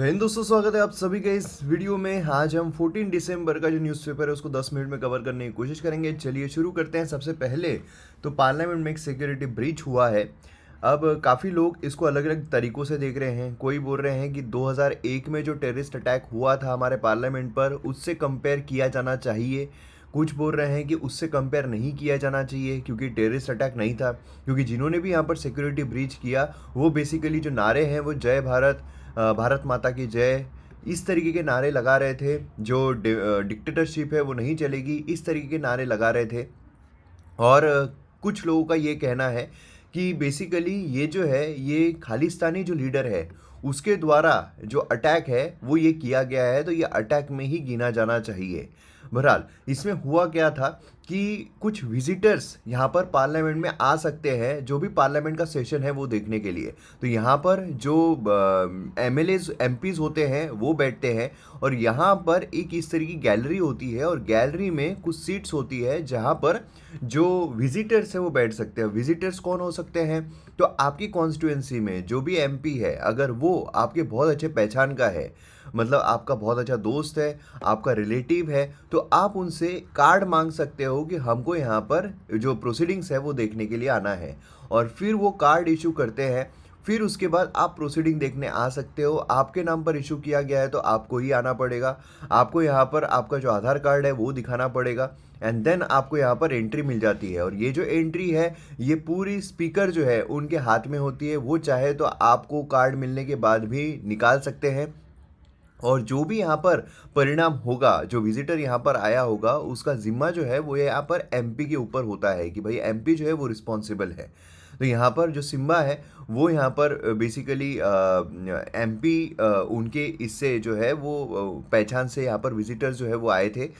तो हिंद दोस्तों, स्वागत है आप सभी का इस वीडियो में। आज हम 14 दिसंबर का जो न्यूज़पेपर है उसको 10 मिनट में कवर करने की कोशिश करेंगे। चलिए शुरू करते हैं। सबसे पहले तो पार्लियामेंट में एक सिक्योरिटी ब्रीच हुआ है। अब काफ़ी लोग इसको अलग अलग तरीक़ों से देख रहे हैं। कोई बोल रहे हैं कि 2001 में जो टेररिस्ट अटैक हुआ था हमारे पार्लियामेंट पर, उससे कंपेयर किया जाना चाहिए। कुछ बोल रहे हैं कि उससे कंपेयर नहीं किया जाना चाहिए क्योंकि टेररिस्ट अटैक नहीं था, क्योंकि जिन्होंने भी यहाँ पर सिक्योरिटी ब्रीच किया वो बेसिकली जो नारे हैं वो जय भारत, भारत माता की जय, इस तरीके के नारे लगा रहे थे। जो डिक्टेटरशिप है वो नहीं चलेगी, इस तरीके के नारे लगा रहे थे। और कुछ लोगों का ये कहना है कि बेसिकली ये जो है ये खालिस्तानी जो लीडर है उसके द्वारा जो अटैक है वो ये किया गया है, तो ये अटैक में ही गिना जाना चाहिए। बहरहाल इसमें हुआ क्या था कि कुछ विजिटर्स यहाँ पर पार्लियामेंट में आ सकते हैं, जो भी पार्लियामेंट का सेशन है वो देखने के लिए। तो यहाँ पर जो एमएलएज एमपीज होते हैं वो बैठते हैं, और यहाँ पर एक इस तरह की गैलरी होती है, और गैलरी में कुछ सीट्स होती है जहाँ पर जो विजिटर्स है वो बैठ सकते हैं। विजिटर्स कौन हो सकते हैं? तो आपकी कॉन्स्टिट्यूएंसी में जो भी एमपी है, अगर वो आपके बहुत अच्छे पहचान का है, मतलब आपका बहुत अच्छा दोस्त है, आपका रिलेटिव है, तो आप उनसे कार्ड मांग सकते हो कि हमको यहाँ पर जो प्रोसीडिंग्स है वो देखने के लिए आना है, और फिर वो कार्ड इशू करते हैं। फिर उसके बाद आप प्रोसीडिंग देखने आ सकते हो। आपके नाम पर इशू किया गया है तो आपको ही आना पड़ेगा। आपको यहाँ पर आपका जो आधार कार्ड है वो दिखाना पड़ेगा, एंड देन आपको यहाँ पर एंट्री मिल जाती है। और ये जो एंट्री है ये पूरी स्पीकर जो है उनके हाथ में होती है। वो चाहे तो आपको कार्ड मिलने के बाद भी निकाल सकते हैं, और जो भी यहाँ पर परिणाम होगा, जो विजिटर यहाँ पर आया होगा, उसका जिम्मा जो है वो यहाँ पर एमपी के ऊपर होता है कि भाई एमपी जो है वो रिस्पॉन्सिबल है। तो यहाँ पर जो सिम्बा है वो यहाँ पर बेसिकली एमपी उनके इससे जो है वो पहचान से यहाँ पर विजिटर्स जो है वो आए थे,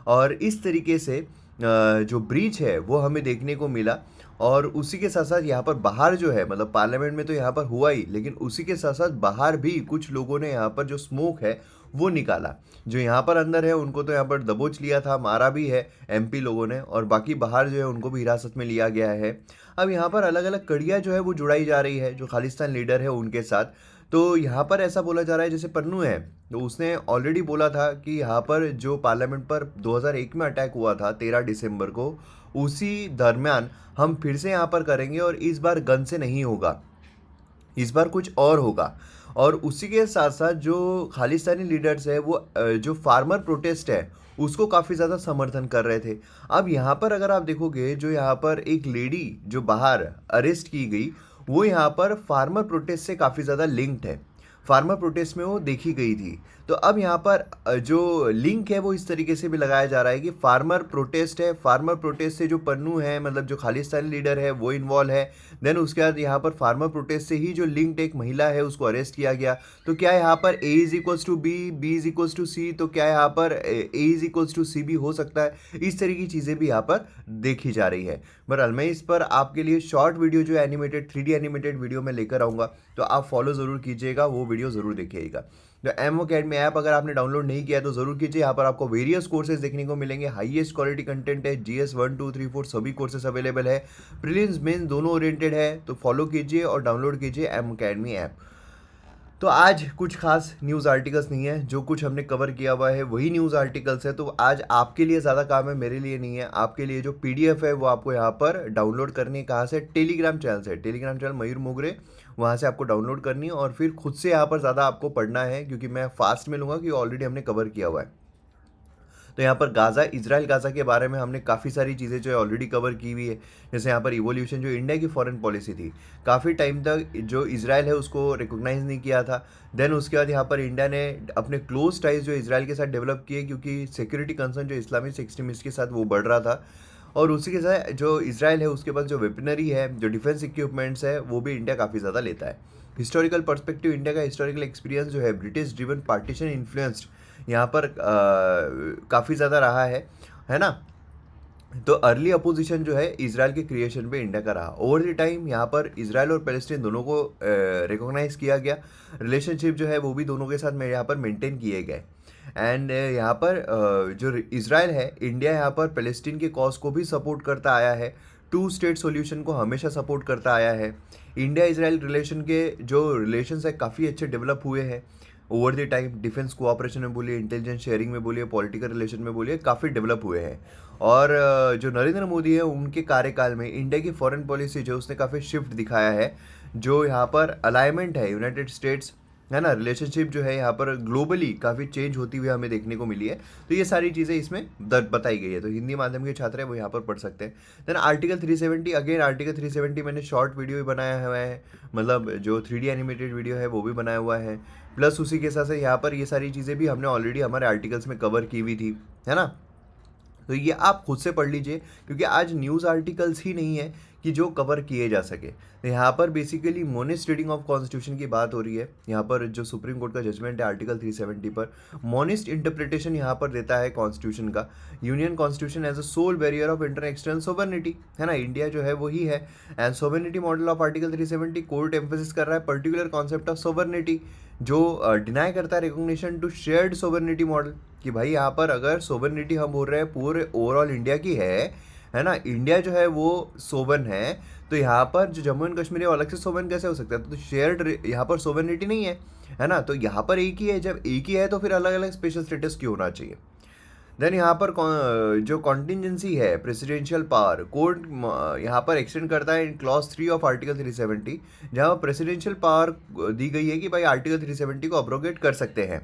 और इस तरीके से जो ब्रीच है वो हमें देखने को मिला। और उसी के साथ साथ यहाँ पर बाहर जो है, मतलब पार्लियामेंट में तो यहाँ पर हुआ ही, लेकिन उसी के साथ साथ बाहर भी कुछ लोगों ने यहाँ पर जो स्मोक है वो निकाला। जो यहाँ पर अंदर है उनको तो यहाँ पर दबोच लिया था, मारा भी है एमपी लोगों ने, और बाकी बाहर जो है उनको भी हिरासत में लिया गया है। अब यहाँ पर अलग अलग कड़ियाँ जो है वो जुड़ाई जा रही है जो खालिस्तान लीडर है उनके साथ। तो यहाँ पर ऐसा बोला जा रहा है, जैसे पन्नू है तो उसने ऑलरेडी बोला था कि यहाँ पर जो पार्लियामेंट पर 2001 में अटैक हुआ था 13 दिसंबर को, उसी दरमियान हम फिर से यहाँ पर करेंगे, और इस बार गन से नहीं होगा, इस बार कुछ और होगा। और उसी के साथ साथ जो खालिस्तानी लीडर्स है वो जो फार्मर प्रोटेस्ट है उसको काफ़ी ज़्यादा समर्थन कर रहे थे। अब यहाँ पर अगर आप देखोगे, जो यहाँ पर एक लेडी जो बाहर अरेस्ट की गई, वो यहाँ पर फार्मर प्रोटेस्ट से काफ़ी ज़्यादा लिंक्ड है, फार्मर प्रोटेस्ट में वो देखी गई थी। तो अब यहाँ पर जो लिंक है वो इस तरीके से भी लगाया जा रहा है कि फार्मर प्रोटेस्ट है, फार्मर प्रोटेस्ट से जो पन्नू है, मतलब जो खालिस्तानी लीडर है वो इन्वॉल्व है। देन उसके बाद यहाँ पर फार्मर प्रोटेस्ट से ही जो लिंक्ड एक महिला है उसको अरेस्ट किया गया। तो क्या यहाँ पर A is equals to B, B is equals to C, तो क्या यहाँ पर A is equals to C भी हो सकता है? इस तरह की चीज़ें भी यहाँ पर देखी जा रही है। बहरहाल मैं इस पर आपके लिए शॉर्ट वीडियो जो एनिमेटेड 3D एनिमेटेड वीडियो में लेकर आऊँगा, तो आप फॉलो ज़रूर कीजिएगा, वो वीडियो ज़रूर देखिएगा। तो एम अकेडमी ऐप अगर आपने डाउनलोड नहीं किया है तो ज़रूर कीजिए। यहाँ पर आपको वेरियस कोर्सेज देखने को मिलेंगे, हाईएस्ट क्वालिटी कंटेंट है, जीएस 1 2 3 4 सभी कोर्सेज अवेलेबल है, प्रीलिम्स मेंस दोनों ओरिएंटेड है। तो फॉलो कीजिए और डाउनलोड कीजिए एम अकेडमी ऐप। तो आज कुछ खास न्यूज़ आर्टिकल्स नहीं है, जो कुछ हमने कवर किया हुआ है वही न्यूज़ आर्टिकल्स है। तो आज आपके लिए ज़्यादा काम है, मेरे लिए नहीं है। आपके लिए जो पीडीएफ है वो आपको यहाँ पर डाउनलोड करनी है। कहाँ से? टेलीग्राम चैनल से, टेलीग्राम चैनल मयूर मोगरे, वहाँ से आपको डाउनलोड करनी है, और फिर खुद से यहाँ पर ज़्यादा आपको पढ़ना है, क्योंकि मैं फास्ट में लूँगा, क्योंकि ऑलरेडी हमने कवर किया हुआ है। तो यहाँ पर गाज़ा, इजराइल गाज़ा के बारे में हमने काफ़ी सारी चीज़ें जो है ऑलरेडी कवर की हुई है। जैसे यहाँ पर इवोल्यूशन, जो इंडिया की फॉरेन पॉलिसी थी, काफ़ी टाइम तक जो इजराइल है उसको रिकॉग्नाइज़ नहीं किया था। देन उसके बाद यहाँ पर इंडिया ने अपने क्लोज टाइज जो इजराइल के साथ डेवलप किए, क्योंकि सिक्योरिटी कंसर्न जो इस्लामिक एक्सट्रीमिस्ट के साथ वो बढ़ रहा था। और उसी के साथ जो इजराइल है उसके पास जो वेपनरी है, जो डिफेंस इक्विपमेंट्स है, वो भी इंडिया काफ़ी ज़्यादा लेता है। हिस्टोरिकल पर्सपेक्टिव, इंडिया का हिस्टोरिकल एक्सपीरियंस जो है ब्रिटिश ड्रिवन पार्टीशन इन्फ्लुएंस्ड यहाँ पर काफ़ी ज़्यादा रहा है ना। तो अर्ली अपोजिशन जो है इजराइल के क्रिएशन पे इंडिया का रहा। ओवर द टाइम यहाँ पर इजराइल और पैलेस्टीन दोनों को रिकॉग्नाइज किया गया। रिलेशनशिप जो है वो भी दोनों के साथ में यहाँ पर मेंटेन किए गए। एंड यहाँ पर जो इजराइल है, इंडिया यहाँ पर पैलेस्टीन के कॉज को भी सपोर्ट करता आया है, टू स्टेट सॉल्यूशन को हमेशा सपोर्ट करता आया है। इंडिया इजराइल रिलेशन के जो रिलेशंस है काफ़ी अच्छे डेवलप हुए हैं। Over the time defence cooperation में बोलिए, इंटेलिजेंस शेयरिंग में बोलिए, पॉलिटिकल रिलेशन में बोलिए, काफ़ी डेवलप हुए हैं। और जो नरेंद्र मोदी है उनके कार्यकाल में इंडिया की फॉरेन पॉलिसी जो उसने काफ़ी शिफ्ट दिखाया है, जो यहाँ पर अलाइनमेंट है यूनाइटेड स्टेट्स, है ना, रिलेशनशिप जो है यहाँ पर ग्लोबली काफ़ी चेंज होती हुई हमें देखने को मिली है। तो ये सारी चीज़ें इसमें बताई गई है, तो हिंदी माध्यम के छात्र हैं वो यहाँ पर पढ़ सकते हैं। देन आर्टिकल 370, अगेन आर्टिकल 370 मैंने शॉर्ट वीडियो भी बनाया हुआ है, मतलब जो 3D एनिमेटेड वीडियो है वो भी बनाया हुआ है। प्लस उसी के साथ से यहाँ पर ये सारी चीज़ें भी हमने ऑलरेडी हमारे आर्टिकल्स में कवर की हुई थी, है ना। तो ये आप खुद से पढ़ लीजिए, क्योंकि आज न्यूज़ आर्टिकल्स ही नहीं है कि जो कवर किए जा सके। तो यहाँ पर basically monist reading of constitution की बात हो रही है। यहाँ पर जो सुप्रीम कोर्ट का जजमेंट है आर्टिकल 370 पर, मोनिस्ट इंटरप्रिटेशन यहाँ पर देता है कॉन्स्टिट्यूशन का। Union constitution as a sole barrier of inter external sovereignty, है ना, इंडिया जो है वही है। And sovereignty model of article 370, court emphasis कर रहा है पर्टिकुलर कॉन्सेप्ट ऑफ सोवर्निटी, जो डिनाई करता है recognition to shared sovereignty model, कि भाई यहाँ पर अगर सोवर्निटी हम बोल रहे हैं पूरे ओवरऑल इंडिया की है ना, इंडिया जो है वो सोवन है, तो यहाँ पर जो जम्मू एंड कश्मीर है वो अलग से सोवन कैसे हो सकता है? तो शेयर्ड यहाँ पर सोवर्निटी नहीं है ना, तो यहाँ पर एक ही है। जब एक ही है तो फिर अलग अलग स्पेशल स्टेटस क्यों होना चाहिए? देन यहाँ पर जो कॉन्टिजेंसी है प्रेसिडेंशियल पावर, कोर्ट यहाँ पर एक्सटेंड करता है इन क्लॉज 3 ऑफ आर्टिकल 370, जहाँ प्रेसिडेंशियल पावर दी गई है कि भाई आर्टिकल 370 को अब्रोगेट कर सकते हैं,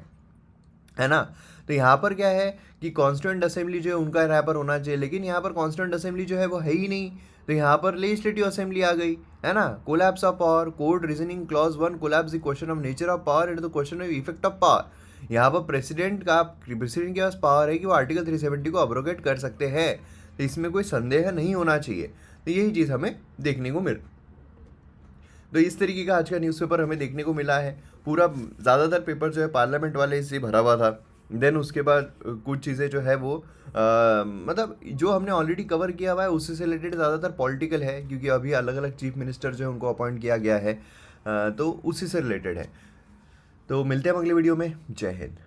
है ना। तो यहाँ पर क्या है कि कॉन्स्टिट्यूएंट असेंबली जो है उनका यहाँ पर होना चाहिए, लेकिन यहाँ पर कॉन्स्टिट्यूएंट असेंबली जो है वो है ही नहीं। तो यहाँ पर लेजिस्लेटिव असेंबली आ गई, है ना। Collapse of power, court reasoning clause 1 collapse the question of nature of power and the question of effect of power. यहाँ पर प्रेसिडेंट के पास पावर है कि वो आर्टिकल 370 को अब्रोगेट कर सकते हैं, तो इसमें कोई संदेह नहीं होना चाहिए। तो यही चीज़ हमें देखने को मिल, तो इस तरीके का आज का न्यूज़पेपर हमें देखने को मिला है। पूरा ज़्यादातर पेपर जो है पार्लियामेंट वाले इससे भरा हुआ था। देन उसके बाद कुछ चीज़ें जो है वो मतलब जो हमने ऑलरेडी कवर किया हुआ है उससे से रिलेटेड ज़्यादातर पॉलिटिकल है, क्योंकि अभी अलग अलग चीफ मिनिस्टर जो है उनको अपॉइंट किया गया है, तो उसी से रिलेटेड है। तो मिलते हैं अगले वीडियो में। जय हिंद।